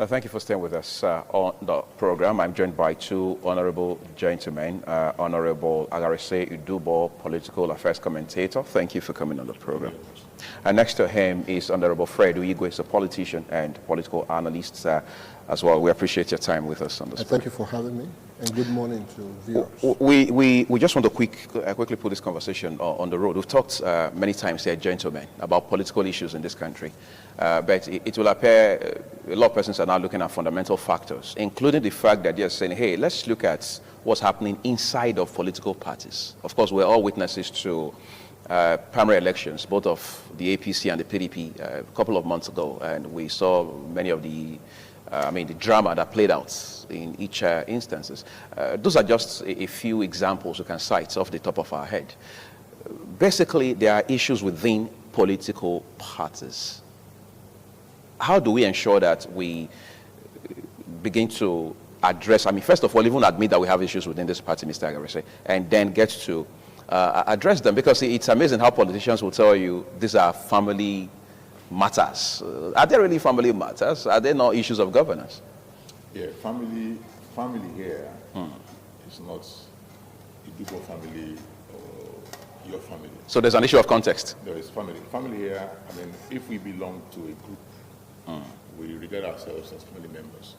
Thank you for staying with us on the program. I'm joined by two honorable gentlemen, Honorable Agarise Udubo, political affairs commentator. Thank you for coming on the program. And next to him is Honorable Fred Uigwe, a politician and political analyst as well. We appreciate your time with us on this program. Thank you for having me, and good morning to viewers. We just want to quickly put this conversation on the road. We've talked many times here, gentlemen, about political issues in this country. But it will appear a lot of persons are now looking at fundamental factors, including the fact that they're saying, hey, let's look at what's happening inside of political parties. Of course, we're all witnesses to primary elections, both of the APC and the PDP, a couple of months ago, and we saw many of the drama that played out in each instances. Those are just a few examples we can cite off the top of our head. Basically, there are issues within political parties. How do we ensure that we begin to address, first of all, even admit that we have issues within this party, Mr. Agarise, and then get to address them? Because it's amazing how politicians will tell you these are family matters. Are they really family matters? Are they not issues of governance? Yeah, family here is not the Igbo family or your family. So there's an issue of context. There is family. Family here, if we belong to a group, we regard ourselves as family members.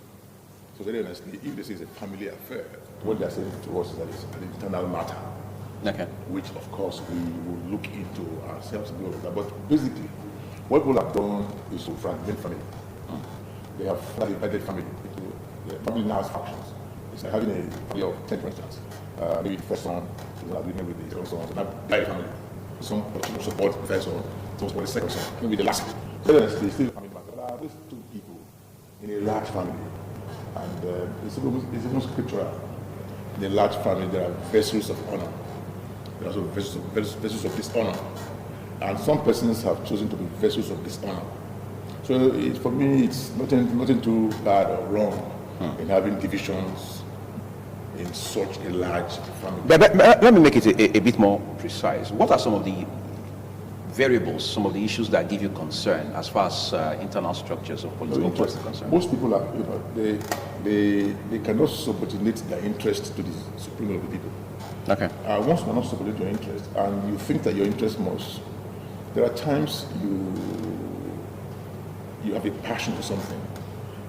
So very honestly, if this is a family affair, what they're saying to us is that it's an internal matter. Okay. Which, of course, we will look into ourselves and do all of that. But basically, what people have done is to fragment family. They have divided family into the family now has factions. It's like having a family of 10, for instance. Maybe the first son is an agreement with the second son, so that divided family. Some support the first son, some support the second son, maybe the last one. So they still family matter. There are these two people in a large family, and it's almost scriptural. In a large family, there are vessels of honor. There are also vessels of dishonor. And some persons have chosen to be vessels of dishonor. So for me, it's nothing too bad or wrong in having divisions in such a large family. But let me make it a bit more precise. What are some of the variables, some of the issues that give you concern as far as internal structures of political parties are concerned? Most people are, they cannot subordinate their interest to the supreme of the people. Okay. Once you are not subordinate to your interest, and you think that your interest must, there are times you have a passion for something.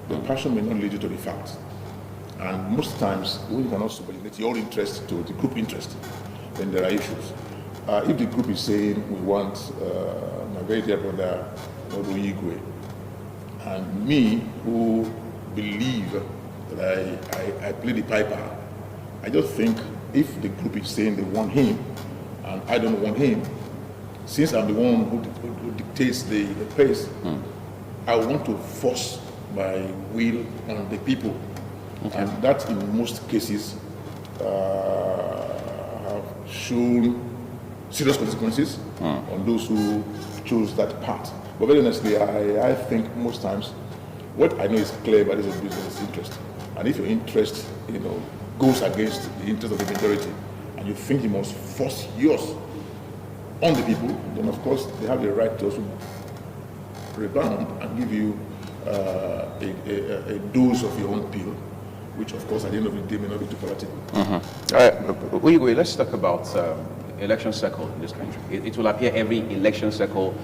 The passion may not lead you to the facts. And most times, when you cannot subordinate your interest to the group interest, then there are issues. If the group is saying, we want my very dear brother, Igwe, and me, who believe that I play the piper, I just think if the group is saying they want him, and I don't want him, since I'm the one who dictates the pace, I want to force my will on the people. Okay. And that, in most cases, have shown serious consequences on those who choose that path. But very honestly, I think most times, what I know is clear, but it's a business interest. And if your interest, goes against the interest of the majority, and you think you must force yours on the people, then of course they have the right to also rebound and give you a dose of your own pill, which of course at the end of the day may not be too political. Uigwe, let's talk about election cycle in this country. It will appear every election cycle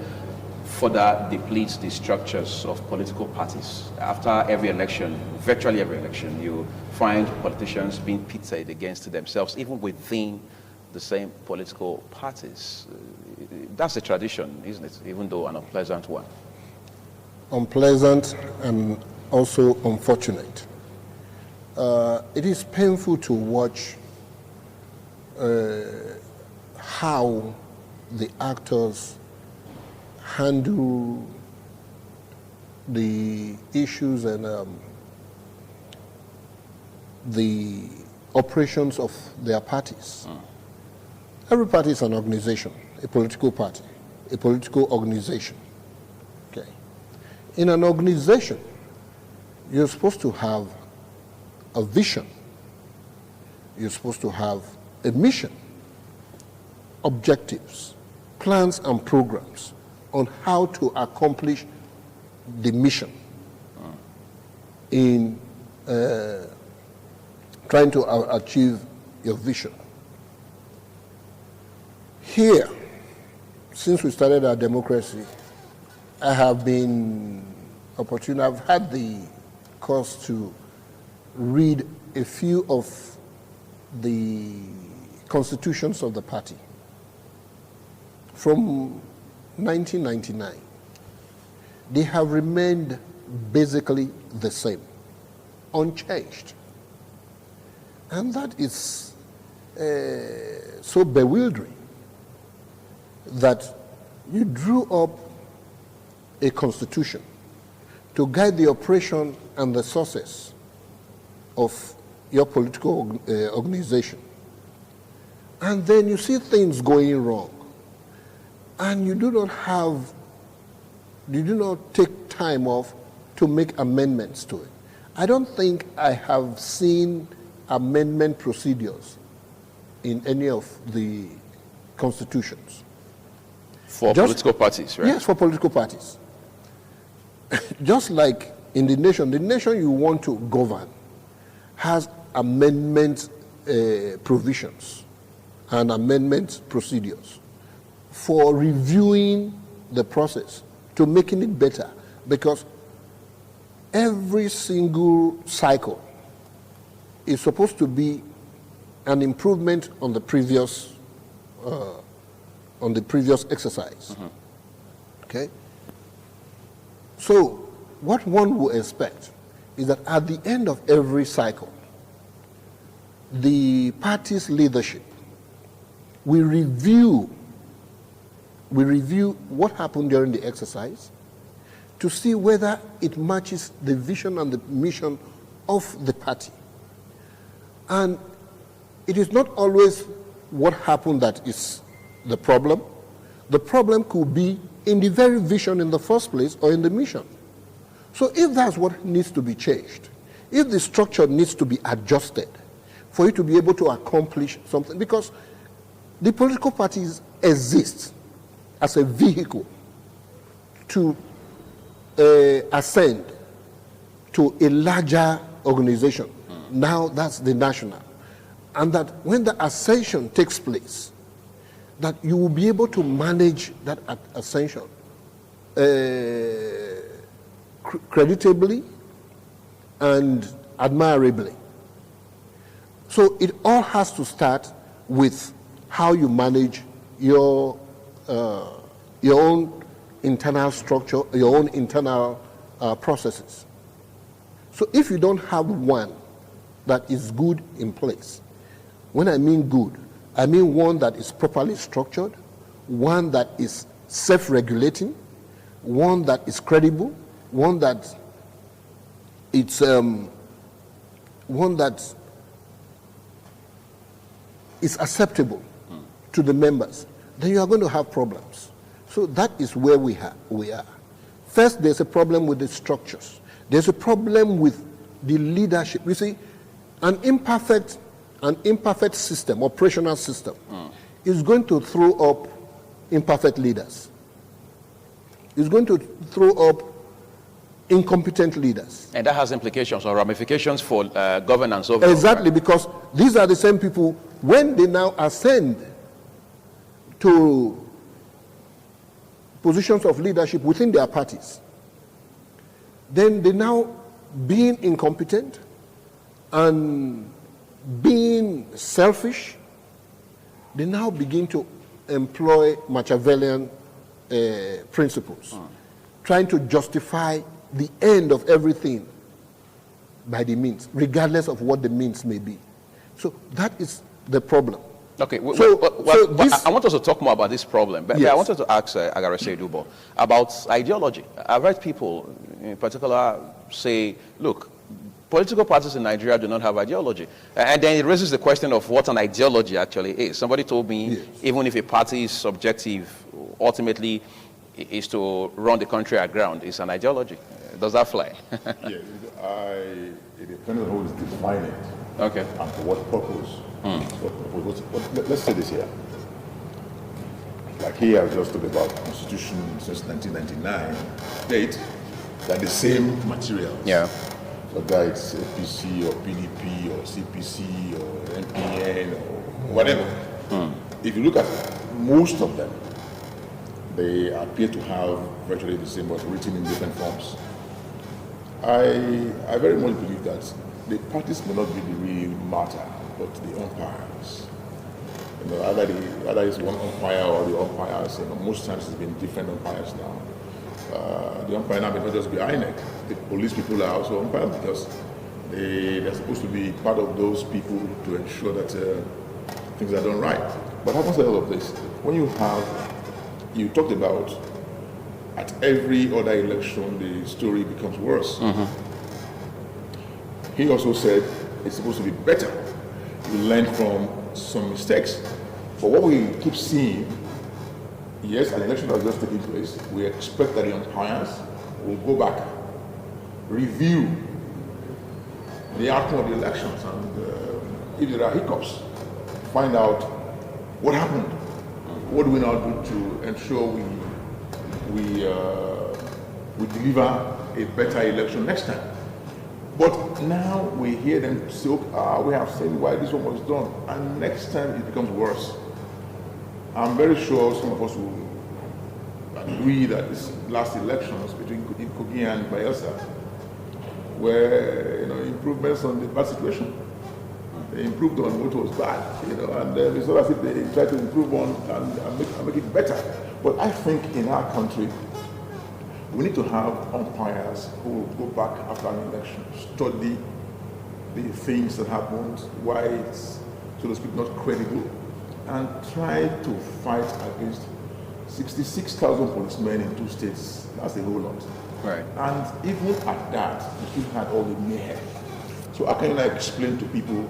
further depletes the structures of political parties. After every election, virtually every election, you find politicians being pitted against themselves, even within the same political parties. That's a tradition, isn't it? Even though an unpleasant one. Unpleasant and also unfortunate. It is painful to watch how the actors handle the issues and the operations of their parties. Every party is an organization, a political party, a political organization. Okay. In an organization, you're supposed to have a vision. You're supposed to have a mission, objectives, plans and programs on how to accomplish the mission. in trying to achieve your vision. Here, since we started our democracy, I have been opportune. I've had the cause to read a few of the constitutions of the party from 1999. They have remained basically the same, unchanged. And that is so bewildering that you drew up a constitution to guide the operation and the sources of your political organization. And then you see things going wrong. And you do not take time off to make amendments to it. I don't think I have seen amendment procedures in any of the constitutions. For political parties, right? Yes, for political parties. Just like in the nation you want to govern has amendment provisions and amendment procedures for reviewing the process to making it better, because every single cycle is supposed to be an improvement on the previous exercise. Mm-hmm. Okay? So what one would expect is that at the end of every cycle, the party's leadership will review what happened during the exercise to see whether it matches the vision and the mission of the party. And it is not always what happened that is the problem. The problem could be in the very vision in the first place or in the mission. So if that's what needs to be changed, if the structure needs to be adjusted for you to be able to accomplish something, because the political parties exist as a vehicle to ascend to a larger organization. Now that's the national. And that when the ascension takes place, that you will be able to manage that ascension creditably and admirably. So it all has to start with how you manage your own internal structure, your own internal processes. So if you don't have one that is good in place, when I mean good, I mean one that is properly structured, one that is self-regulating, one that is credible, one that is acceptable to the members, then you are going to have problems. So that is where we are. First, there's a problem with the structures. There's a problem with the leadership. You see, an imperfect system, operational system, is going to throw up imperfect leaders. It's going to throw up incompetent leaders. And that has implications or ramifications for governance overall. Exactly, because these are the same people, when they now ascend to positions of leadership within their parties, then they now, being incompetent and being selfish, they now begin to employ Machiavellian principles, trying to justify the end of everything by the means, regardless of what the means may be. So that is the problem. Okay, I want us to talk more about this problem, but yes. I wanted to ask Agarese Dubo about ideology. I've heard people in particular say, look, political parties in Nigeria do not have ideology. And then it raises the question of what an ideology actually is. Somebody told me, yes, even if a party's objective ultimately is to run the country aground, it's an ideology. Does that fly? Yes, it depends on who is defining it. Okay. And for what purpose. Let's say this here. Like here, I just talked about the Constitution since 1999 date, that the same materials. Yeah. whether it's APC or PDP or CPC or MPN or whatever. If you look at most of them, they appear to have virtually the same, but written in different forms. I very much believe that the parties may not be the real matter, but the umpires. You know, either it's one umpire or the umpires. You know, most times it's been different umpires now. The umpire now may not just be INEC. The police people are also umpires because they're supposed to be part of those people to ensure that things are done right. But having said all of this, when you talked about at every other election the story becomes worse. He also said it's supposed to be better. We learn from some mistakes. But what we keep seeing, yes, an election has just taken place. We expect that the umpires will go back, review the outcome of the elections, and if there are hiccups, find out what happened. What do we now do to ensure we deliver a better election next time? But now we hear them say, we have seen why this one was done, and next time it becomes worse. I'm very sure some of us will agree that this last elections between Kogi and Bayelsa were, improvements on the bad situation. They improved on what was bad, and it's not as if they try to improve on and make it better. But I think in our country, we need to have umpires who will go back after an election, study the things that happened, why it's, so to speak, not credible, and try to fight against 66,000 policemen in 2 states. That's a whole lot. Right. And even at that, you still had all the mayhem. So how can you explain to people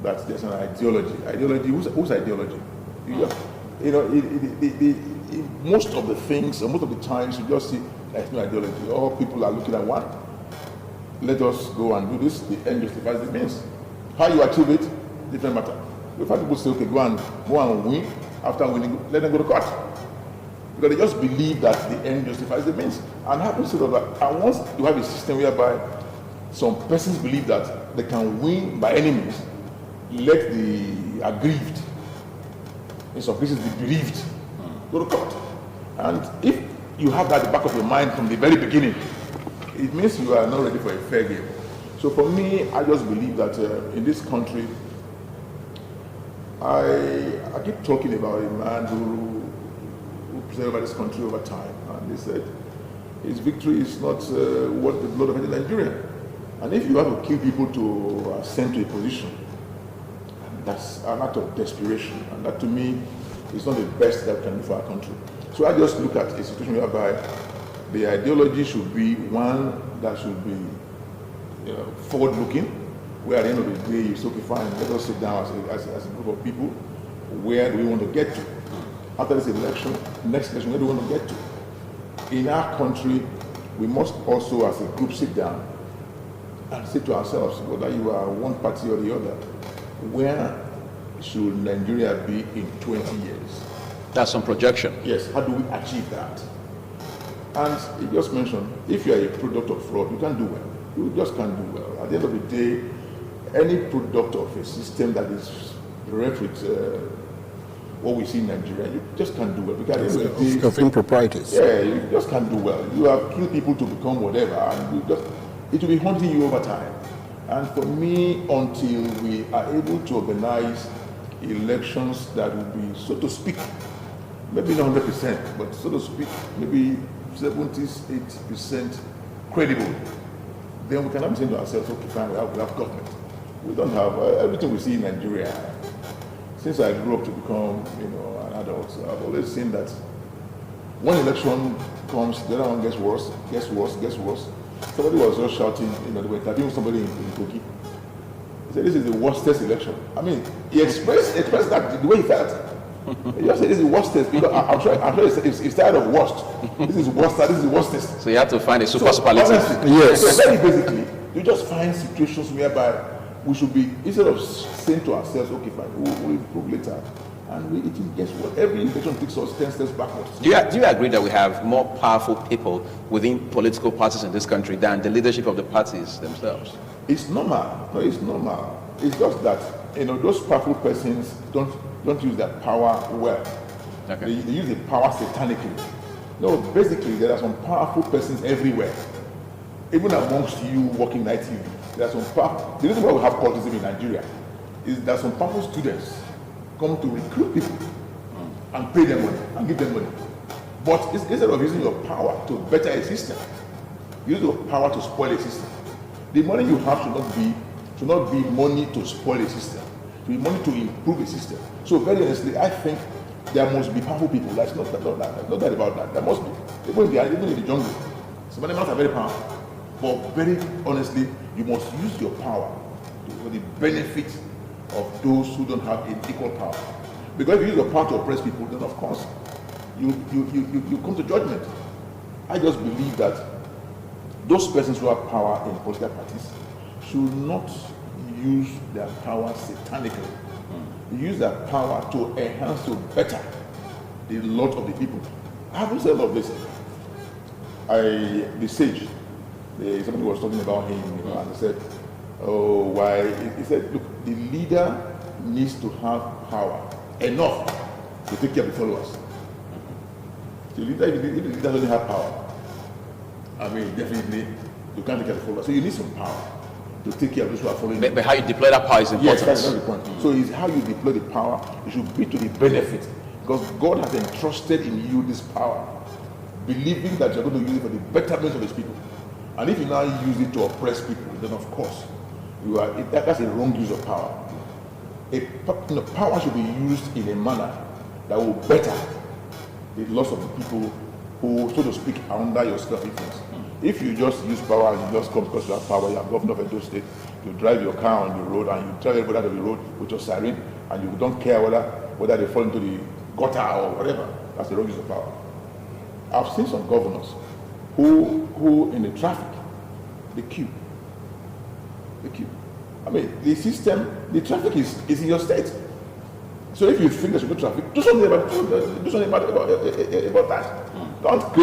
that there's an ideology? Ideology, whose ideology? Most of the things, or most of the times, you just see there's no ideology. All people are looking at one. Let us go and do this. The end justifies the means. How you achieve it, different matter. We've had people say, okay, go and win. After winning, let them go to court. Because they just believe that the end justifies the means. And happens to that. And once you have a system whereby some persons believe that they can win by any means, let the aggrieved, in some cases the bereaved, go to court. And if you have that at the back of your mind from the very beginning, it means you are not ready for a fair game. So for me, I just believe that in this country, I keep talking about a man who presided over this country over time, and they said his victory is not worth the blood of any Nigerian. And if you have to kill people to ascend to a position, that's an act of desperation, and that to me is not the best that we can do for our country. So I just look at a situation whereby the ideology should be one that should be forward-looking, where at the end of the day you say, okay, fine, let us sit down as a group of people. Where do we want to get to? After this election, next election, where do we want to get to? In our country, we must also as a group sit down and say to ourselves, whether you are one party or the other, where should Nigeria be in 20 years? That's some projection. Yes, how do we achieve that? And you just mentioned, if you are a product of fraud, you can't do well. You just can't do well. At the end of the day, any product of a system that is direct with what we see in Nigeria, you just can't do well. Because at the end of the day, of improprieties. Yeah, you just can't do well. You have killed people to become whatever, and it will be haunting you over time. And for me, until we are able to organize elections that will be, so to speak, maybe not 100%, but so to speak, maybe 70, 80% credible, then we cannot be saying to ourselves, okay, fine, we have government. We don't have everything we see in Nigeria. Since I grew up to become, an adult, I've always seen that one election comes, the other one gets worse, gets worse, gets worse. Somebody was just shouting, they were interviewing somebody in Kogi. He said, this is the worstest election. I mean, he expressed that the way he felt. He just said, this is the worstest, because I'm sure he's tired of worst. This is worst, this is the worstest. So you have to find a superlative. Yes. So very basically, you just find situations whereby we should be, instead of saying to ourselves, okay, fine, we'll improve later, And it is, guess what? Every election takes us 10 steps backwards. Do you agree that we have more powerful people within political parties in this country than the leadership of the parties themselves? It's normal. No, it's normal. It's just that, those powerful persons don't use their power well. Okay. They use the power satanically. No, basically, there are some powerful persons everywhere. Even amongst you working in ITV, there are some powerful. The reason why we have cultism in Nigeria is that some powerful students come to recruit people and pay them money and give them money. But instead of using your power to better a system, use your power to spoil a system. The money you have should not be money to spoil a system. It should be money to improve a system. So very honestly, I think there must be powerful people. That's not that about that. There must be. Even in the jungle, some animals are very powerful. But very honestly, you must use your power for the benefit of those who don't have an equal power. Because if you use your power to oppress people, then of course you come to judgment. I just believe that those persons who have power in political parties should not use their power satanically. Use their power to enhance, to better the lot of the people. I haven't said a lot of this. The sage, somebody was talking about him, and he said, oh, why? He said, look, the leader needs to have power enough to take care of the followers. The leader, if the leader doesn't have power, I mean, definitely, you can't take care of the followers. So you need some power to take care of those who are following. But how you deploy that power is important. Yes, that's the point. So it's how you deploy the power. It should be to the benefit, because God has entrusted in you this power, believing that you're going to use it for the betterment of His people. And if you now use it to oppress people, then of course, that's a wrong use of power. Power should be used in a manner that will better the loss of the people who, so to speak, are under your sphere of influence. If you just use power and you just come because you have power, you are governor of Edo State, you drive your car on the road and you drive everybody out of the road with your siren, and you don't care whether they fall into the gutter or whatever, that's the wrong use of power. I've seen some governors who in the traffic, they queue. I mean, the traffic is in your state. So if you think there should be traffic, do something about that. Don't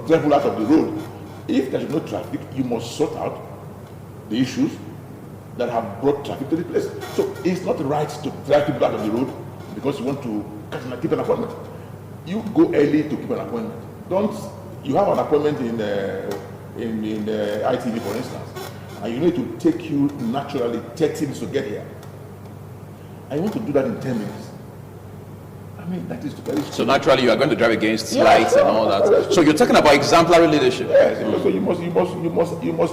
drive out of the road. If there is no traffic, you must sort out the issues that have brought traffic to the place. So it's not right to drive people out of the road because you want to keep an appointment. You go early to keep an appointment. You have an appointment in ITV, for instance, and you need to take you naturally 30 minutes to get here. I want to do that in 10 minutes. I mean, that is very So naturally you are going to drive against lights and all that. So you're talking about exemplary leadership. Yes, so you must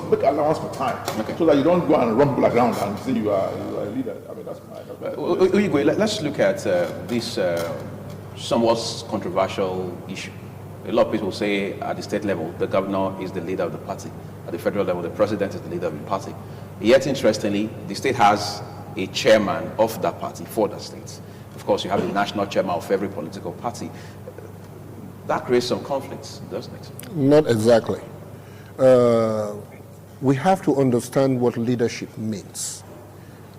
make allowance for time, so that you don't go and run people around and say you are a leader. I mean, that's my. Let's look at this somewhat controversial issue. A lot of people say at the state level, the governor is the leader of the party. At the federal level, the president is the leader of the party. Yet, interestingly, the state has a chairman of that party for the state. Of course, you have the national chairman of every political party. That creates some conflicts, doesn't it? Not exactly. We have to understand what leadership means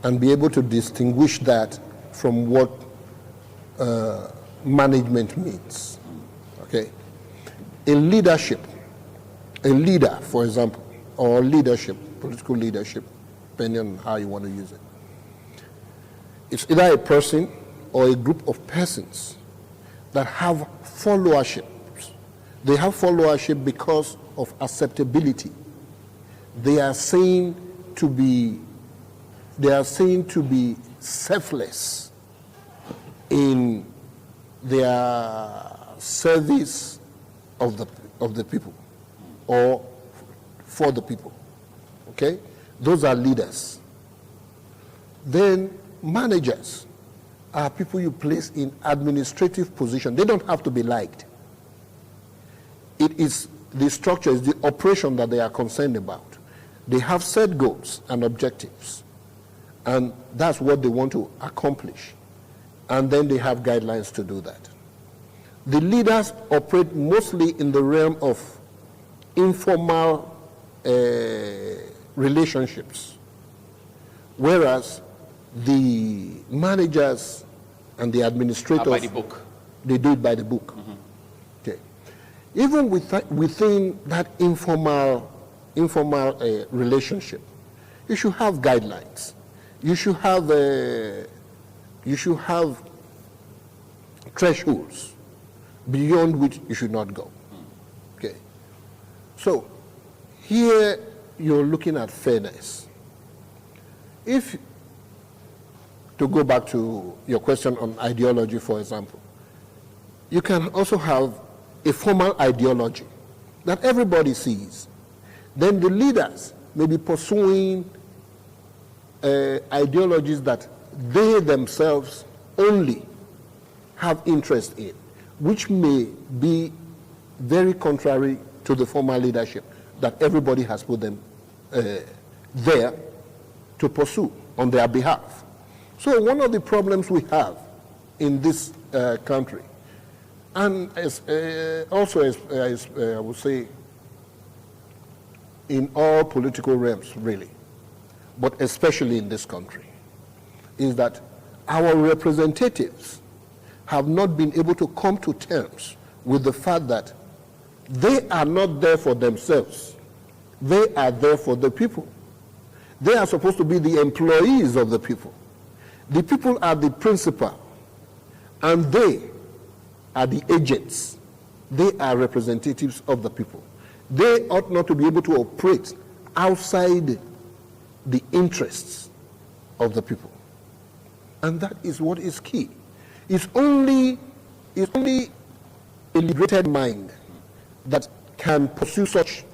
and be able to distinguish that from what management means. Okay? A leader, for example, or leadership, political leadership, depending on how you want to use it. It's either a person or a group of persons that have followership. They have followership because of acceptability. They are seen to be selfless in their service of the people or for the people. Okay? Those are leaders. Then managers are people you place in administrative position. They don't have to be liked. It is the structure, is the operation that they are concerned about. They have set goals and objectives, and that's what they want to accomplish. And then they have guidelines to do that. The leaders operate mostly in the realm of informal relationships, whereas the managers and the administrators, by the book. They do it by the book. Okay. Even within that informal relationship, you should have guidelines. You should have thresholds beyond which you should not go. Okay. So here you're looking at fairness. If, to go back to your question on ideology, for example, you can also have a formal ideology that everybody sees. Then the leaders may be pursuing ideologies that they themselves only have interest in, which may be very contrary to the formal leadership that everybody has put them there to pursue on their behalf. So one of the problems we have in this country, and also I would say in all political realms really, but especially in this country, is that our representatives have not been able to come to terms with the fact that they are not there for themselves. They are there for the people. They are supposed to be the employees of the people. The people are the principal, and they are the agents. They are representatives of the people. They ought not to be able to operate outside the interests of the people. And that is what is key. It's only a liberated mind that can pursue such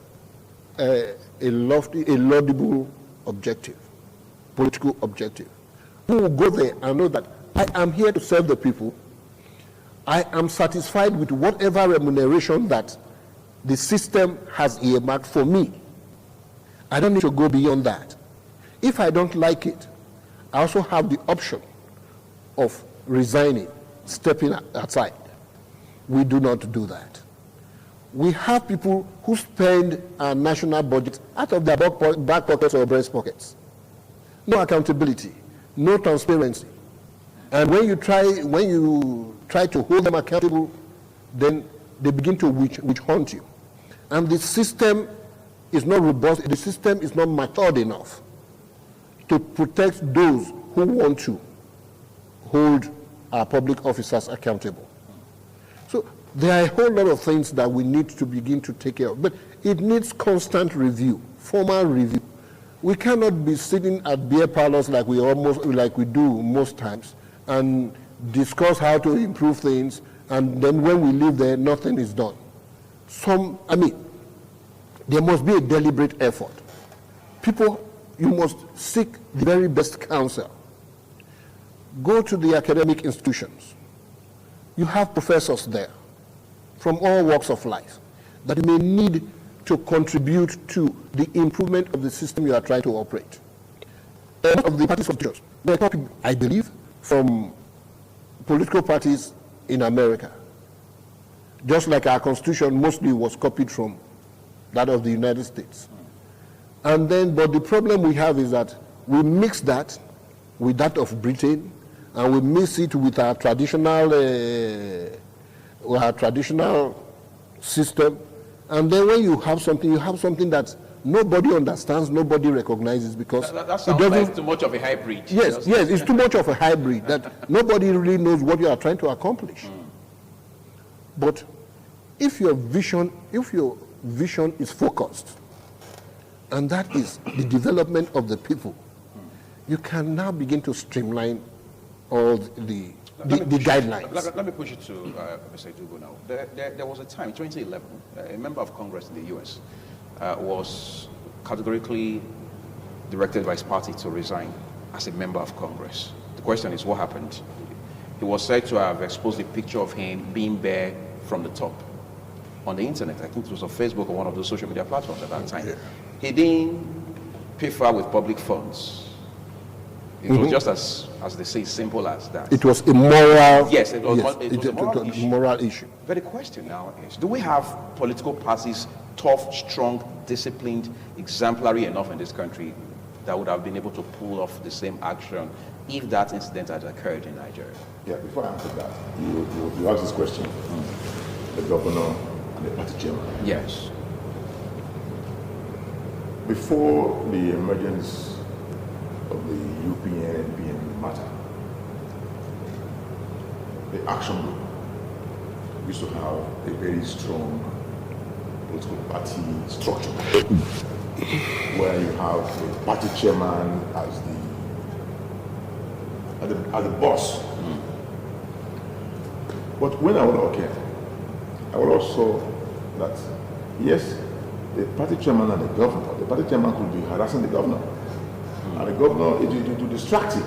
a laudable objective, political objective. Who will go there and know that I am here to serve the people. I am satisfied with whatever remuneration that the system has earmarked for me. I don't need to go beyond that. If I don't like it, I also have the option of resigning, stepping aside. We do not do that. We have people who spend our national budget out of their back pockets or breast pockets. No accountability, no transparency. And when you try to hold them accountable, then they begin to witch hunt you. And the system is not robust, the system is not matured enough to protect those who want to hold our public officers accountable. So there are a whole lot of things that we need to begin to take care of, but it needs constant review, formal review. We cannot be sitting at beer parlors like we do most times and discuss how to improve things, and then when we leave there, nothing is done. There must be a deliberate effort. People, you must seek the very best counsel. Go to the academic institutions. You have professors there from all walks of life that you may need to contribute to the improvement of the system you are trying to operate. And of the parties of church, there are people, I believe, from political parties in America. Just like our constitution mostly was copied from that of the United States. And then, but the problem we have is that we mix that with that of Britain, and we mix it with our traditional system. And then when you have something that nobody understands, nobody recognizes, because that sounds like too much of a hybrid. Yes, it's too much of a hybrid that nobody really knows what you are trying to accomplish. But if your vision is focused, and that is the development of the people, you can now begin to streamline all the guidelines. Let me push it to Mr. Dugo now. There was a time, in 2011, a member of Congress in the US was categorically directed by his party to resign as a member of Congress. The question is, what happened? He was said to have exposed a picture of him being bare from the top on the internet. I think it was on Facebook or one of those social media platforms at that time. Yeah. He didn't pay for with public funds. It was just as they say, simple as that. It was immoral. Yes, it was a moral issue. But the question now is, do we have political parties, tough, strong, disciplined, exemplary enough in this country that would have been able to pull off the same action if that incident had occurred in Nigeria? Yeah, before I answer that, you asked this question, the governor and the party chairman. Yes. Before the emergence of the UPN NPN matter, the action group used to have a very strong political party structure where you have the party chairman as the boss. But when I was okay, I was also that yes, the party chairman and the governor, the party chairman could be harassing the governor, and the governor to distract him.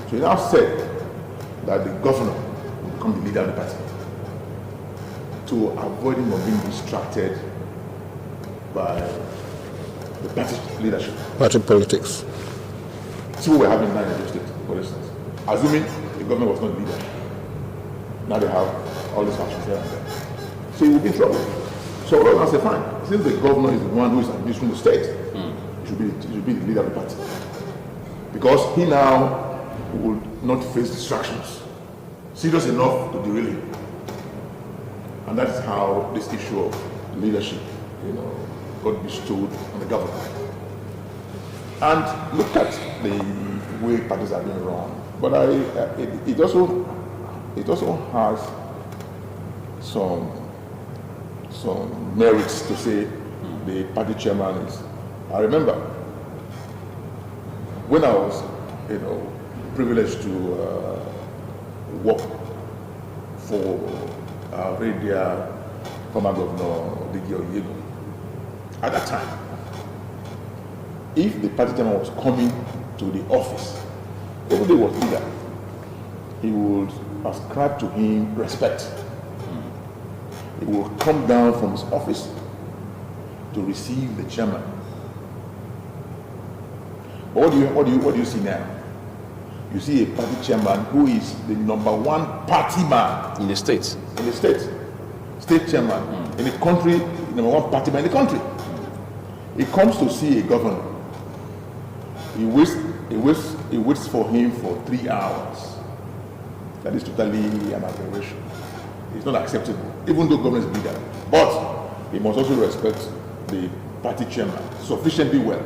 So he now said that the governor will become the leader of the party to avoid him from being distracted by the party leadership. Party politics. See what we're having now in the state, for instance. Assuming the government was not the leader. Now they have all these factions here and there. So he will be in trouble. So all of us say, fine. Since the governor is the one who is administering the state, he should be the leader of the party. Because he now will not face distractions serious enough to derail him. And that is how this issue of leadership, got bestowed on the government. And look at the way parties are being run. But it also has some merits to say the party chairman is. I remember when I was, privileged to work for our very dear former governor, Digi Oyego. At that time, if the party chairman was coming to the office, even though he was leader, he would ascribe to him respect. He will come down from his office to receive the chairman. But what do you see now? You see a party chairman who is the #1 party man In the States? in the state, state chairman in the country, #1 party man in the country. He comes to see a governor. He waits for him for 3 hours. That is totally an aberration. It's not acceptable, even though government is leader. But he must also respect the party chairman sufficiently well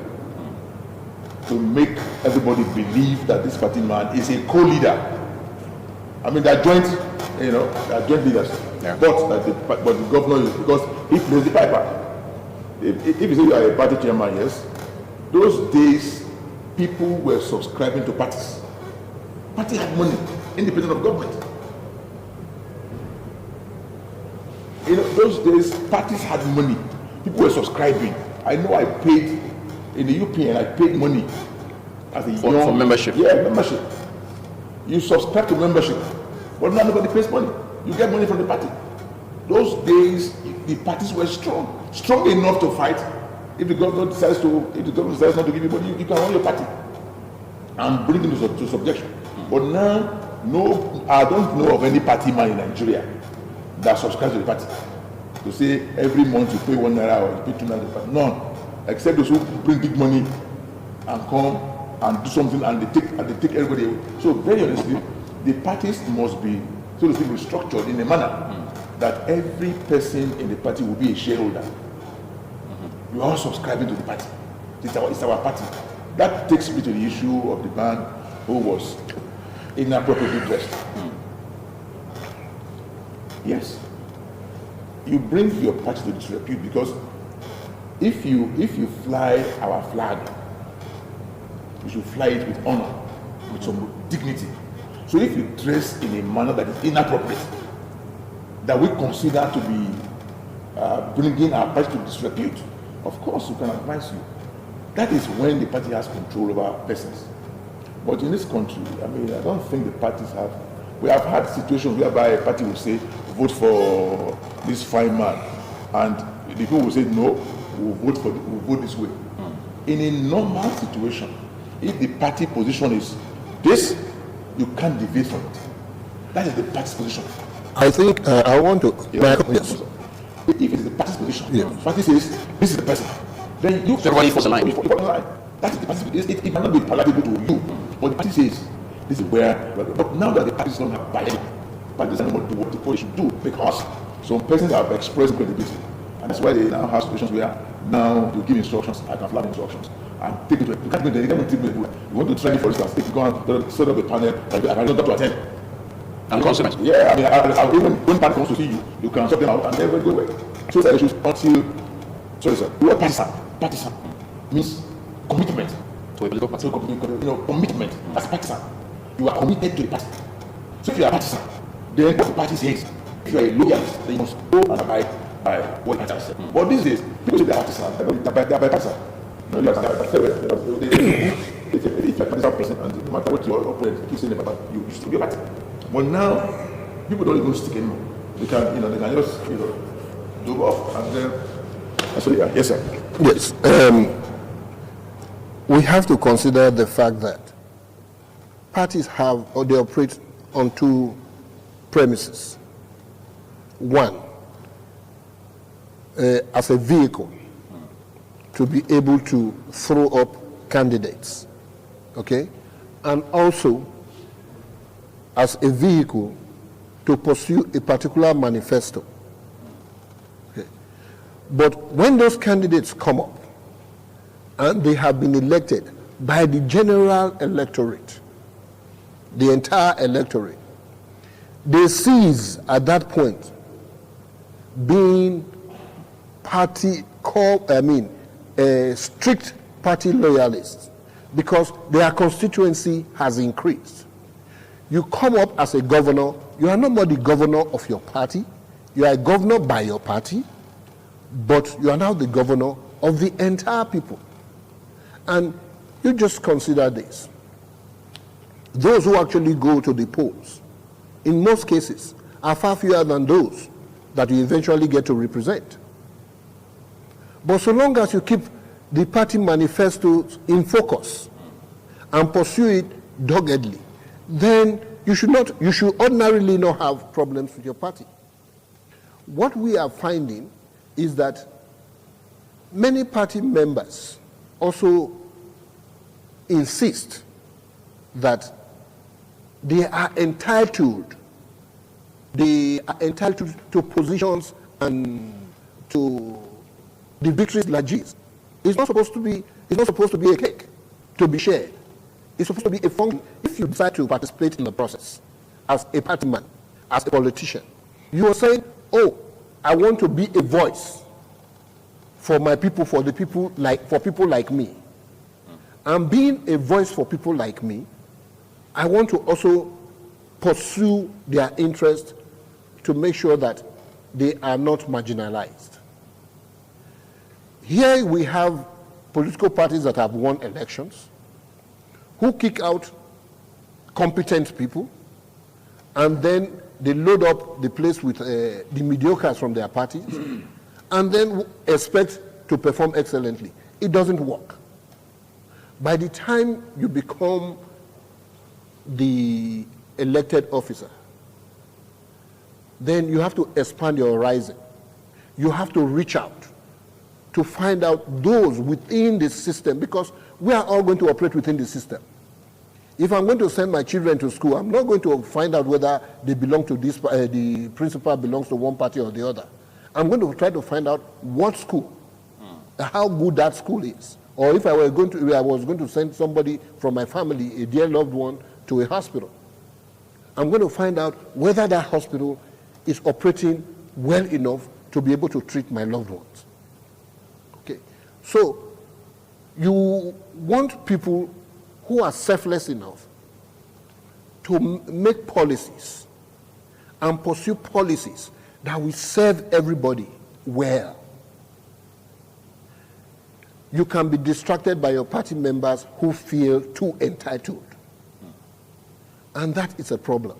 to make everybody believe that this party man is a co-leader. I mean, they're joint, they're joint leaders. Yeah. But the governor is, because he plays the piper. If you say you are a party chairman, yes, those days people were subscribing to parties. Party had money, independent of government. Those days parties had money. People were subscribing. I know I paid in the UPN. I paid money as a young for membership. Yeah, membership. You subscribe to membership, but now nobody pays money. You get money from the party. Those days, the parties were strong enough to fight. If the government decides not to give you money, you can run your party and bring them to subjection. But now, no, I don't know of any party man in Nigeria that subscribes to the party. To say every month you pay ₦1 or you pay ₦2. None, except those who bring big money and come and do something and they take everybody away. So very honestly, the parties must be, so to speak, restructured in a manner that every person in the party will be a shareholder. You are subscribing to the party. It's our party. That takes me to the issue of the man who was inappropriately dressed. Yes. You bring your party to disrepute, because if you fly our flag, you should fly it with honor, with some dignity. So if you dress in a manner that is inappropriate, that we consider to be bringing our party to disrepute, of course we can advise you. That is when the party has control over persons. But in this country, I mean, I don't think the parties have. We have had situations whereby a party will say, vote for this fine man, and the people will say, no, we'll vote this way. In a normal situation, if the party position is this, you can't deviate from it. That is the party's position. I think I want to. Yes. If it is the party's position, Yeah. the party says, this is the person, then you Everybody falls in line. That is the party. It might not be palatable to you, but the party says, This is where, but now that the parties don't have bias, parties don't want to do what the polls should do, because some persons have expressed credibility. And that's why they now have situations where now you give instructions, I can flag instructions, and take it to, you can't go there, you can't take it. You want to try it, for instance, if you go and set up a panel, I can not to attend. And consequence. Yeah, I mean, even when party comes to see you, you can sort them out and never go away. So that issues until, sorry sir, the word partisan means commitment To a political party. So, commitment as partisan. You are committed to the party. So if you are partisan, then what the party says, if you are a loyalist, then you must go and abide by what the party says. But these days, people say they are partisan, they are partisan. No, you are if you are a partisan person, and no matter what your opponent keeps saying about you, you still be a party. But now, people don't even stick anymore. They can, they can just, do off and then. So yeah, yes, sir. Yes. We have to consider the fact that parties have, or they operate on two premises. One, as a vehicle to be able to throw up candidates, okay? And also as a vehicle to pursue a particular manifesto. Okay. But when those candidates come up and they have been elected by the general electorate, the entire electorate, they cease at that point being strict party loyalists, because their constituency has increased. You come up as a governor, you are not more the governor of your party, you are a governor by your party, but you are now the governor of the entire people. And you just consider this. Those who actually go to the polls, in most cases, are far fewer than those that you eventually get to represent. But so long as you keep the party manifestos in focus and pursue it doggedly, then you should ordinarily not have problems with your party. What we are finding is that many party members also insist that they are entitled to positions and to the victories like this. It's not supposed to be a cake to be shared. It's supposed to be a function. If you decide to participate in the process as a party man, as a politician, you are saying, oh, I want to be a voice for my people, for people like me. And being a voice for people like me, I want to also pursue their interest to make sure that they are not marginalized. Here we have political parties that have won elections, who kick out competent people, and then they load up the place with the mediocres from their parties, and then expect to perform excellently. It doesn't work. By the time you become the elected officer, then you have to expand your horizon. You have to reach out to find out those within the system, because we are all going to operate within the system. If I'm going to send my children to school, I'm not going to find out whether they belong to this, the principal belongs to one party or the other. I'm going to try to find out what school, how good that school is. Or if I was going to send somebody from my family, a dear loved one, to a hospital, I'm going to find out whether that hospital is operating well enough to be able to treat my loved ones. Okay, so you want people who are selfless enough to make policies and pursue policies that will serve everybody well. You can be distracted by your party members who feel too entitled. And that is a problem.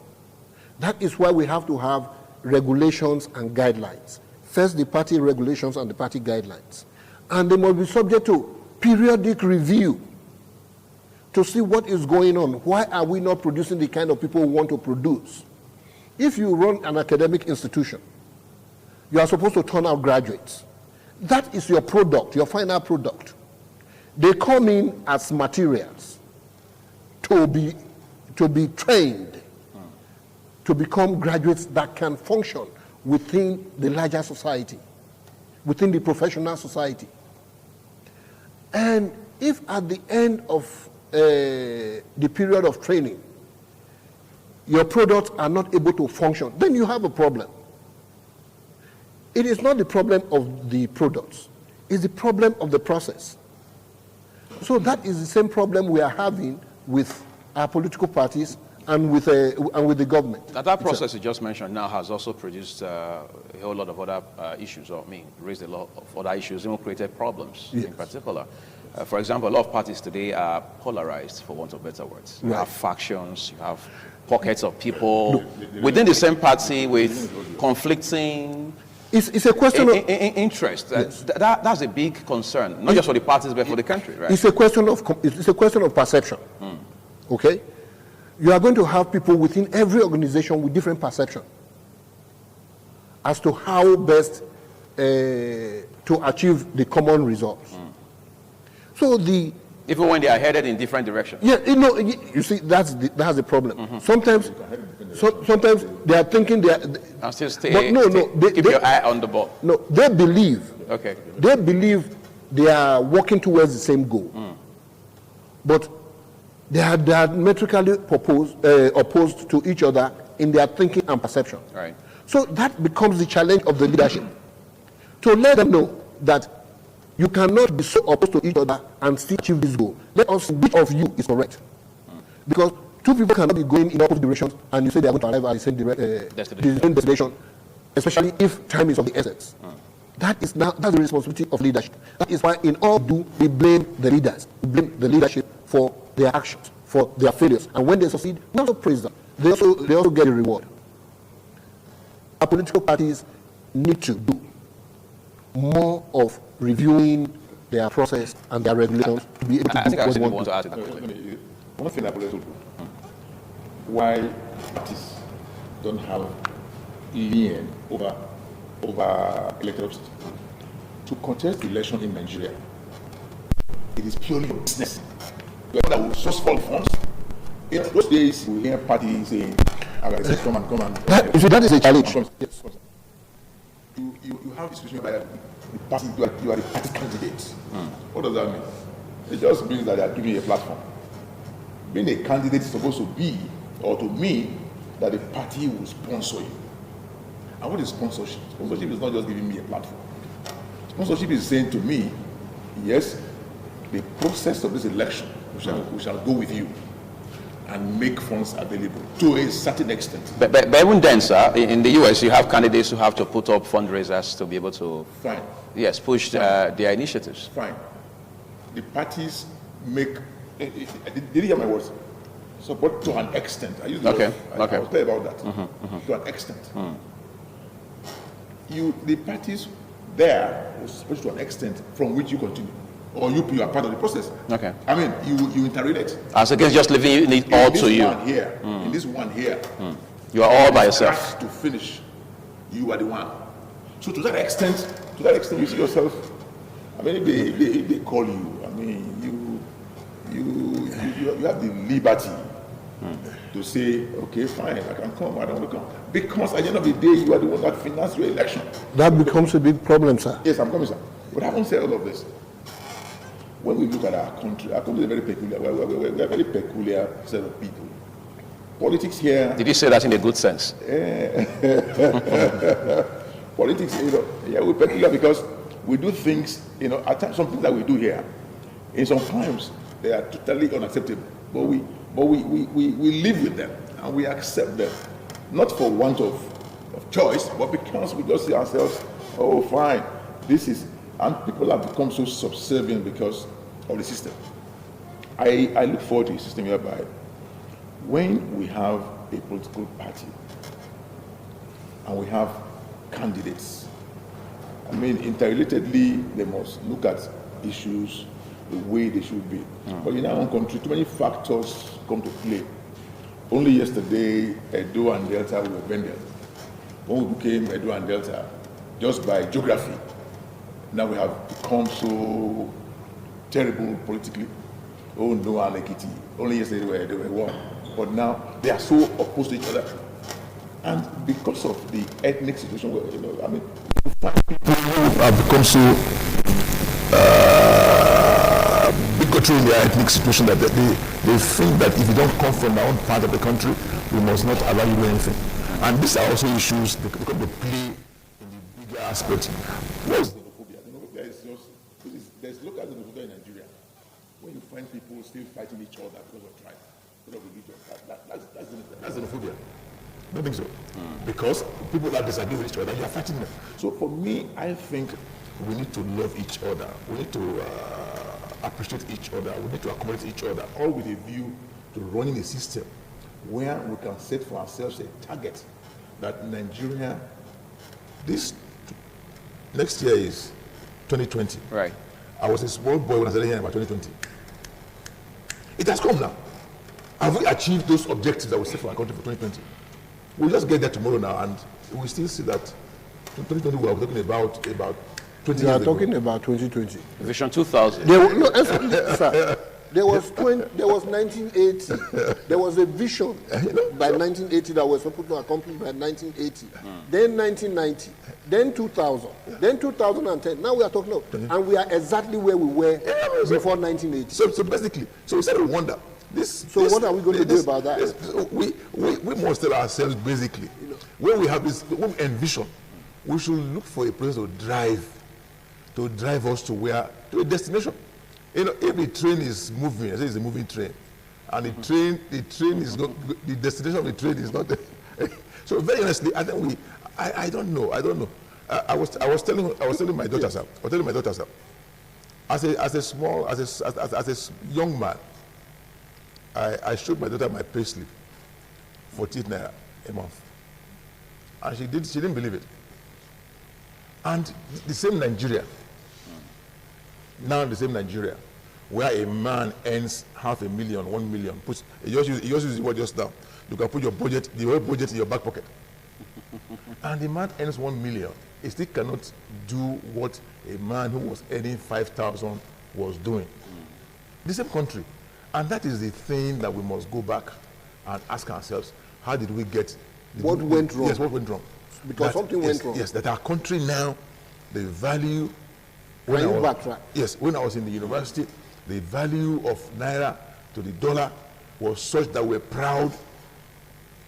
That is why we have to have regulations and guidelines. First, the party regulations and the party guidelines. And they must be subject to periodic review to see what is going on. Why are we not producing the kind of people we want to produce? If you run an academic institution, you are supposed to turn out graduates. That is your product, your final product. They come in as materials to be to be trained to become graduates that can function within the larger society, within the professional society. And if at the end of the period of training, your products are not able to function, then you have a problem. It is not the problem of the products, it's the problem of the process. So that is the same problem we are having with our political parties and with the government. That process you just mentioned now has also produced a whole lot of other issues, or raised a lot of other issues, even created problems in particular. For example, a lot of parties today are polarized, for want of better words. You have factions, you have pockets of people within the same party with conflicting it's a question of interest. Yes. That's a big concern, not just for the parties, but for the country, right? It's a question of perception. Okay? You are going to have people within every organization with different perception as to how best to achieve the common results. So even when they are headed in different directions. Yeah, you see, that's the problem. Sometimes they are thinking they are. And still stay. But no, keep your eye on the ball. No, they believe. Okay. They believe they are working towards the same goal, but they are diametrically opposed to each other in their thinking and perception. Right. So that becomes the challenge of the leadership, to let them know that you cannot be so opposed to each other and still achieve this goal. Let us see which of you is correct. Because two people cannot be going in opposite directions and you say they are going to arrive at the same destination, especially if time is of the essence. That's the responsibility of leadership. That is why in all we blame the leaders. We blame the leadership for their actions, for their failures. And when they succeed, we also praise them. They also get a reward. Our political parties need to do more of reviewing their process and their regulations to be able to do what they want to add. One thing I believe why parties don't have lien over electoral to contest the election in Nigeria, it is purely a business. That will source for funds. In those days, we hear parties saying, come and. That is a challenge. Yes. You have a situation where the party, you are the party candidate. What does that mean? It just means that they are giving you a platform. Being a candidate is supposed to be, or to mean, that the party will sponsor you. And what is sponsorship? Sponsorship is not just giving me a platform. Sponsorship is saying to me, yes, the process of this election, we shall go with you and make funds available to a certain extent. But even then, sir, in the US, you have candidates who have to put up fundraisers to be able to push their initiatives. Fine. The parties make, did you hear my words? Support to an extent. I use the word. I will tell you about that. To an extent. The parties there will support to an extent from which you continue. Or you are part of the process. Okay. I mean, you interrelate. As against just leaving it all to you. In this one here. You are all by yourself. To finish, you are the one. So to that extent, you see yourself. I mean, if they call you, I mean, you have the liberty to say, okay, fine, I can come, I don't want to come. Because at the end of the day, you are the one that financed your election. That becomes a big problem, sir. Yes, I'm coming, sir. But having said all of this, when we look at our country is very peculiar. We're a very peculiar set of people. Politics here. Did you say that in a good sense? Politics, we're peculiar because we do things, at times, some things that we do here, and sometimes they are totally unacceptable. But we live with them and we accept them, not for want of choice, but because we just see ourselves, oh, fine, this is. And people have become so subservient because of the system. I look forward to a system whereby when we have a political party and we have candidates, I mean, interrelatedly, they must look at issues the way they should be. But in our own country, too many factors come to play. Only yesterday, Edo and Delta were vendors. When we became Edo and Delta, just by geography, now we have become so terrible politically. Oh no, Alekiti. Only yesterday they were one. but now they are so opposed to each other. And because of the ethnic situation, where, I mean, people have become so bigotry in their ethnic situation that they think that if you don't come from their own part of the country, we must not allow you to do anything. And these are also issues that they play in the bigger aspect. What is xenophobia? Xenophobia is just, there's local xenophobia in Nigeria. When you find people still fighting each other because of tribe, because of religion, that's xenophobia. I don't think so. Because people that disagree with each other, you are fighting them. So for me, I think we need to love each other. We need to appreciate each other. We need to accommodate each other, all with a view to running a system where we can set for ourselves a target that Nigeria, this next year is 2020. Right. I was a small boy when I started hearing about 2020. It has come now. Have we achieved those objectives that we set for our country for 2020? We'll just get there tomorrow now, and we still see that 2020 we are talking about 20 years We are ago. talking about 2020. Vision 2000. Sir, there was 1980. There was a vision by 1980 that was supposed to accomplish by 1980. Then 1990. Then 2000. Then 2010. Now we are talking about, and we are exactly where we were before 1980. So basically, so we started to wonder. What are we going to do about that? We must tell ourselves basically, when we have this, when we envision, we should look for a place to drive us to a destination. If the train is moving, I say it's a moving train, and the train is not, the destination of the train is not there. So very honestly, I think I don't know. I was telling my daughters, as a young man, I showed my daughter my pay slip, 14 naira a month, and she didn't believe it. And the same Nigeria, where a man earns 500,000, 1 million, you just use the word just now. You can put the whole budget in your back pocket. And the man earns 1 million. He still cannot do what a man who was earning 5,000 was doing. The same country. And that is the thing that we must go back and ask ourselves, how did we get... What went wrong? Yes, what went wrong? Because something went wrong. Yes, that our country now, the value... When I was in the university, the value of naira to the dollar was such that we were proud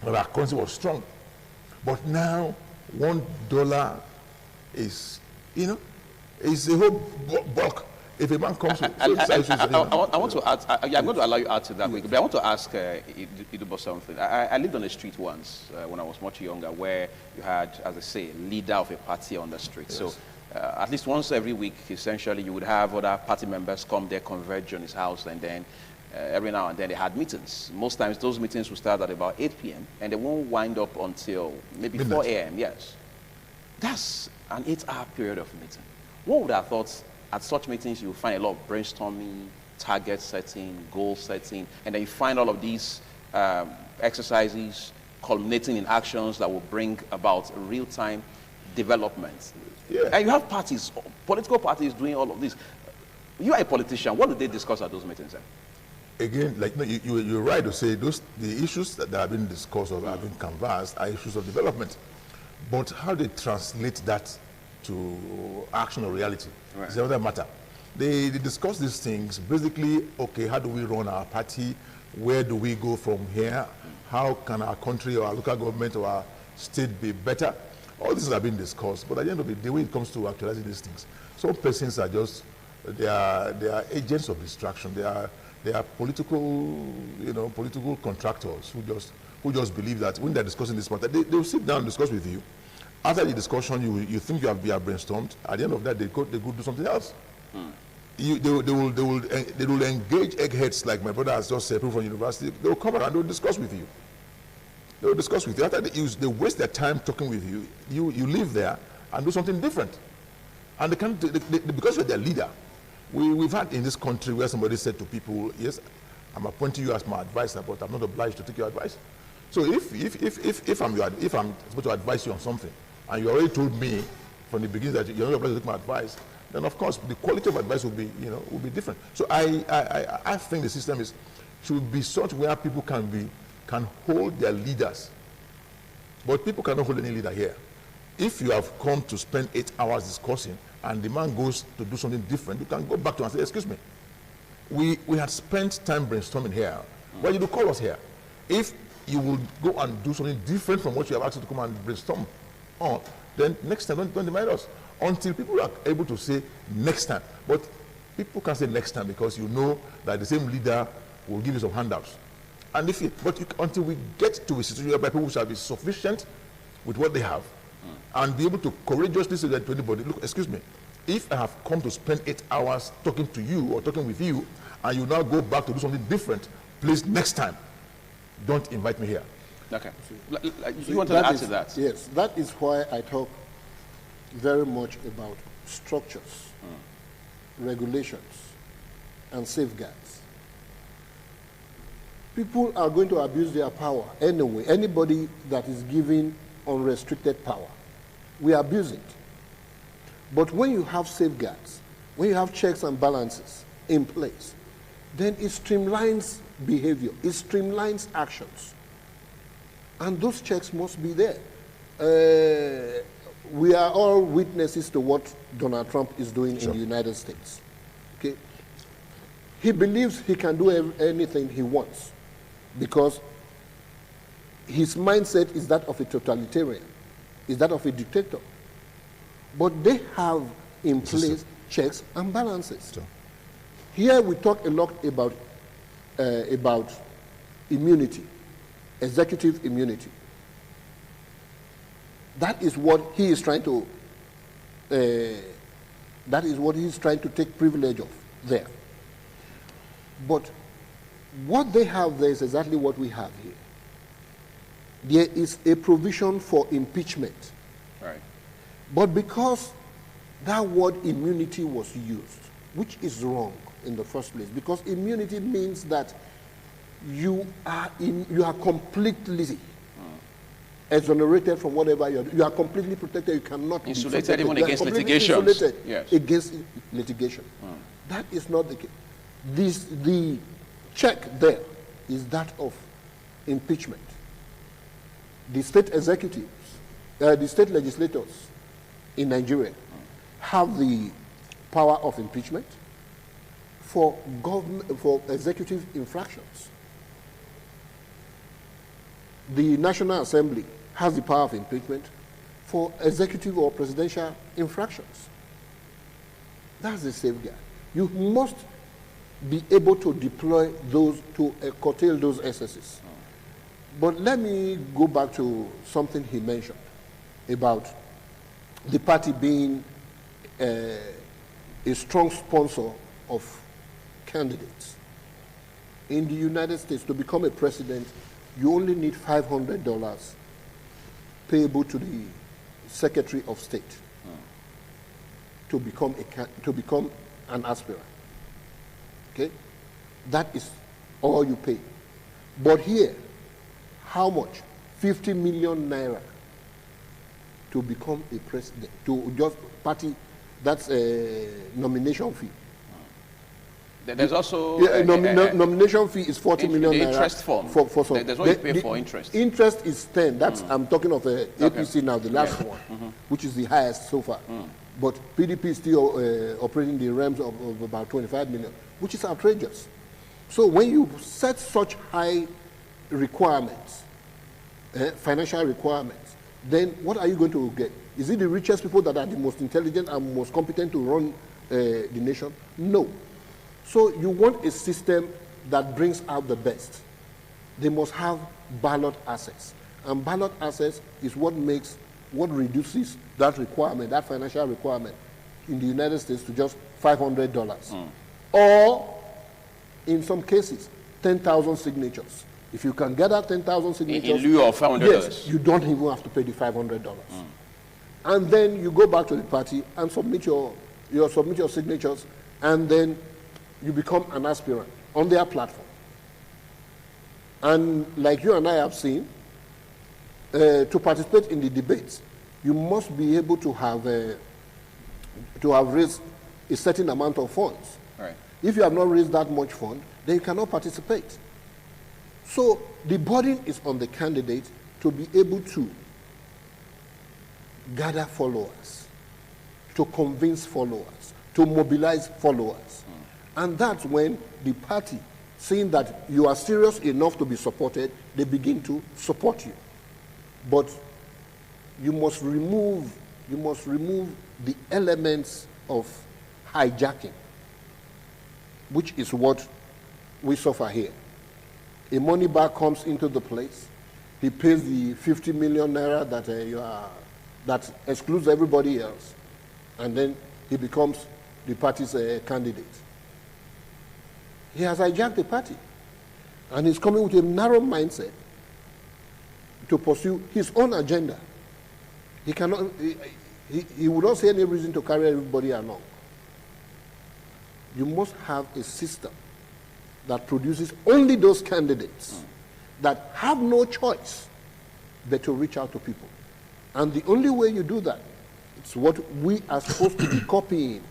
that our currency was strong. But now, $1 is, is a whole bulk. If a man comes to... I want to add, I'm going to allow you to add to that quickly, but I want to ask Idubo something. I lived on a street once when I was much younger where you had, as I say, a leader of a party on the street. Yes. So at least once every week, essentially, you would have other party members come there, converge on his house, and then every now and then they had meetings. Most times those meetings would start at about 8 p.m. and they won't wind up until maybe 4 a.m. Yes. That's an 8-hour period of meeting. What would I have thought? At such meetings, you'll find a lot of brainstorming, target setting, goal setting, and then you find all of these exercises culminating in actions that will bring about real-time development. Yeah. And you have parties, political parties doing all of this. You are a politician. What do they discuss at those meetings then? Again, like you're right to say the issues that have been discussed or have been canvassed are issues of development. But how they translate that to action or reality is another matter. They discuss these things basically. Okay, how do we run our party? Where do we go from here? How can our country or our local government or our state be better? All these have been discussed, but at the end of the day, when it comes to actualizing these things, some persons are just they are agents of distraction. They are political, political contractors who just believe that when they're discussing this matter, they will sit down and discuss with you. After the discussion, you think you have brainstormed. At the end of that, they go do something else. They will engage eggheads like my brother has just said from university. They will come around and they will discuss with you. They will discuss with you. After they waste their time talking with you, you leave there and do something different. And because you're their leader, we've had in this country where somebody said to people, yes, I'm appointing you as my advisor, but I'm not obliged to take your advice. So if I'm supposed to advise you on something, and you already told me from the beginning that you're not obliged to take my advice, then of course the quality of advice will be different. So I think the system should be such where people can be can hold their leaders. But people cannot hold any leader here. If you have come to spend 8 hours discussing and the man goes to do something different, you can go back to him and say, excuse me, we had spent time brainstorming here. Why did you call us here? If you will go and do something different from what you have asked to come and brainstorm on, then next time don't invite us. Until people are able to say next time. But people can say next time because you know that the same leader will give you some handouts. And if until we get to a situation whereby people shall be sufficient with what they have and be able to courageously say that to anybody, look, excuse me, if I have come to spend 8 hours talking to you or talking with you, and you now go back to do something different, please next time, don't invite me here. Okay. You want to add to that? Yes, that is why I talk very much about structures, regulations, and safeguards. People are going to abuse their power anyway. Anybody that is given unrestricted power, we abuse it. But when you have safeguards, when you have checks and balances in place, then it streamlines behavior, it streamlines actions. And those checks must be there. We are all witnesses to what Donald Trump is doing in the United States. Okay? He believes he can do anything he wants because his mindset is that of a totalitarian, is that of a dictator. But they have in place checks and balances. Sure. Here we talk a lot about immunity, executive immunity. That is what he is trying to. That is what he is trying to take privilege of there. But what they have there is exactly what we have here. There is a provision for impeachment. Right. But because that word immunity was used, which is wrong in the first place, because immunity means that you are completely exonerated from whatever you are completely protected. You cannot insulated even against litigation. Yes. Against litigation. That is not the case. The check there is that of impeachment. The state executives, the state legislators in Nigeria have the power of impeachment for executive infractions. The National Assembly has the power of impeachment for executive or presidential infractions. That's the safeguard. You must be able to deploy those to curtail those excesses. But let me go back to something he mentioned about the party being a strong sponsor of candidates. In the United States, to become a president, you only need $500 payable to the Secretary of State to become an aspirant. Okay? That is all you pay. But here, how much? 50 million naira to become a president, to just party, that's a nomination fee. There's also nomination fee is 40 million naira. Interest form. For some. There's what you pay for interest. Interest is 10. That's I'm talking of APC now, the last one, which is the highest so far. But PDP is still operating the realms of about 25 million, which is outrageous. So when you set such high requirements, financial requirements, then what are you going to get? Is it the richest people that are the most intelligent and most competent to run the nation? No. So you want a system that brings out the best. They must have ballot access. And ballot access is what reduces that requirement, that financial requirement in the United States to just $500. Or, in some cases, 10,000 signatures. If you can gather 10,000 signatures, in lieu of $500, yes, you don't even have to pay the $500. And then you go back to the party and submit your signatures, and then you become an aspirant on their platform. And like you and I have seen, to participate in the debates, you must be able to have raised a certain amount of funds. Right. If you have not raised that much fund, then you cannot participate. So the burden is on the candidate to be able to gather followers, to convince followers, to mobilize followers. And that's when the party, seeing that you are serious enough to be supported, they begin to support you. But you must remove the elements of hijacking, which is what we suffer here. A money bag comes into the place. He pays the 50 million naira that excludes everybody else, and then he becomes the party's candidate. He has hijacked the party, and he's coming with a narrow mindset to pursue his own agenda. He cannot. He would not see any reason to carry everybody along. You must have a system that produces only those candidates that have no choice but to reach out to people. And the only way you do that, it's what we are supposed to be copying,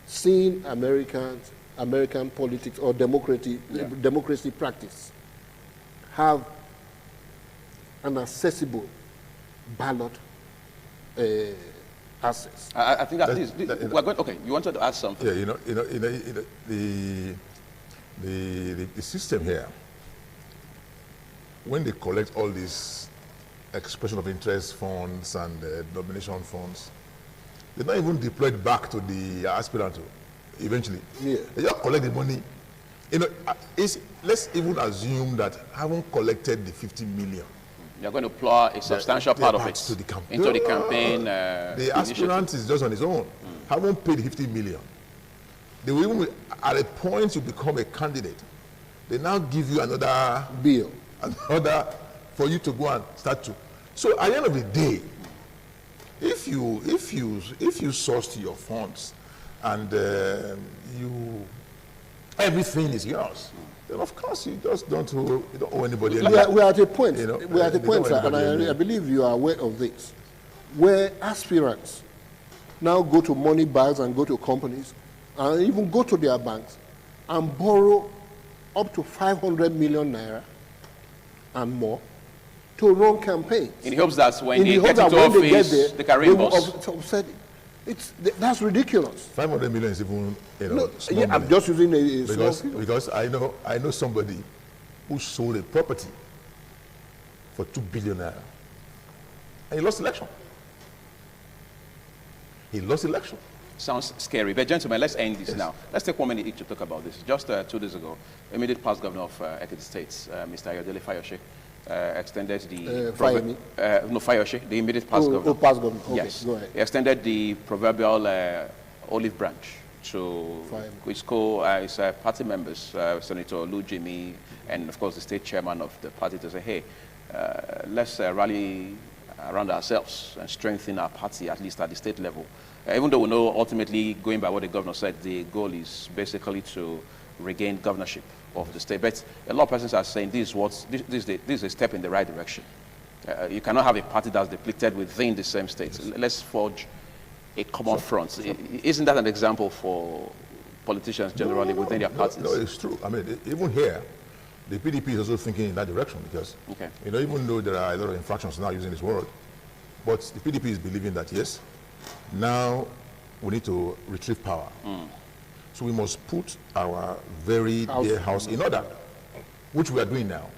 seeing American politics or democracy practice, have an accessible ballot access. I think that is. We're going. Okay, you wanted to add something. Yeah, the system here, when they collect all these expression of interest funds and nomination funds, they're not even deployed back to the aspirant eventually. Yeah. They just collect the money. Let's even assume that haven't collected the 50 million. You're going to plow a substantial part of it into the campaign. The aspirant is just on his own. Haven't paid 50 million. They will even, at a point you become a candidate, they now give you another bill, for you to go and start to. So at the end of the day, if you source your funds and everything is yours, then of course you just don't owe anybody anything. We are at a point. We are at a point, sir, and I believe you are aware of this, where aspirants now go to money bags and go to companies and even go to their banks and borrow up to 500 million naira and more to run campaigns. In hopes that when they get into office, they can reimburse. That's ridiculous. 500 million is even, small I'm just using a because I know somebody who sold a property for 2 billion naira, and he lost election. Sounds scary. But gentlemen, let's end this now. Let's take 1 minute each to talk about this. Just 2 days ago, immediate past governor of Ekiti State, Mr. Ayodele Fayose, extended the Fayose, the immediate past governor. Past governor. Okay, yes, go ahead. He extended the proverbial olive branch to his party members, Senator Lou Jimmy, and of course the state chairman of the party, to say, hey, let's rally around ourselves and strengthen our party, at least at the state level. Even though we know ultimately, going by what the governor said, the goal is basically to regain governorship of the state. But a lot of persons are saying this is a step in the right direction. You cannot have a party that's depleted within the same state. Let's forge a common front. Isn't that an example for politicians generally within their parties? No, it's true. I mean, even here, the PDP is also thinking in that direction because, even though there are a lot of infractions now using this word, but the PDP is believing that, yes, now we need to retrieve power. So we must put our very dear house in order, which we are doing now.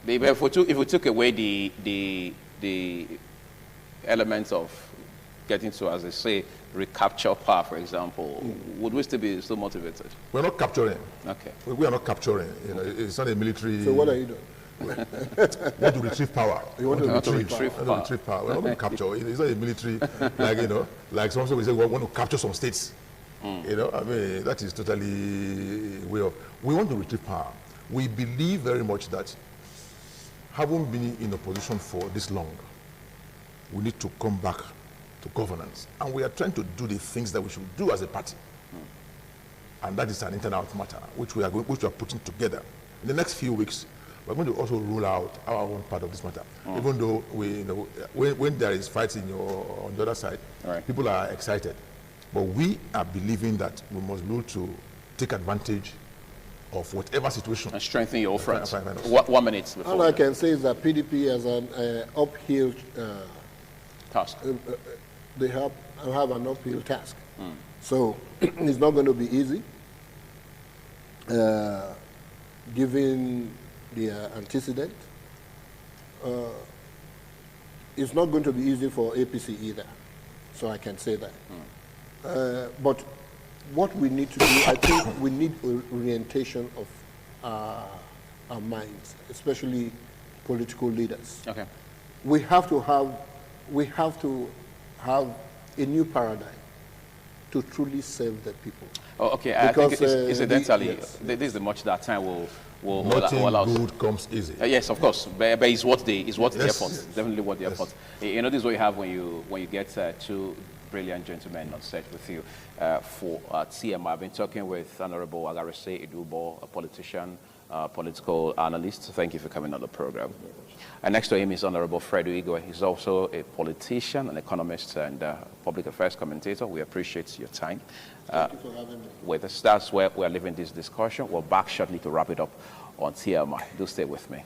If we took away the elements of getting to, as they say, recapture power, for example, would we still be so motivated? We're not capturing. Okay. We are not capturing. It's not a military. So what are you doing? We want to retrieve power. You want to retrieve power. We're not going to capture. It's not a military, like some people say, we want to capture some states. I mean, that is totally way off. We want to retrieve power. We believe very much that having been in opposition for this long, we need to come back to governance. And we are trying to do the things that we should do as a party. And that is an internal matter, which we are putting together. In the next few weeks, we're going to also rule out our own part of this matter. Even though when there is fighting on the other side, people are excited. But we are believing that we must be able to take advantage of whatever situation. And strengthen your front. Fine. 1 minute before. All I can say is that PDP has an uphill task. they have an uphill task. So it's not going to be easy, given the antecedent. It's not going to be easy for APC either, so I can say that. But what we need to do, I think we need orientation of our minds, especially political leaders. Okay. We have to have a new paradigm to truly serve the people. Oh, okay. I think Because, incidentally, yes. this is the much that time will Nothing allow us. good comes easy. Yes, of course, but it's what the Yes, effort. yes. Definitely what the Yes. effort. You know, this is what you have when you get two brilliant gentlemen on set with you for TMI. I've been talking with Honorable Agarise Idubo, a politician, political analyst. Thank you for coming on the program. And next to him is Honorable Fredo Igwe. He's also a politician, an economist, and public affairs commentator. We appreciate your time. Thank you for having me. With us, that's where we're leaving this discussion. We're back shortly to wrap it up on TMI. Do stay with me.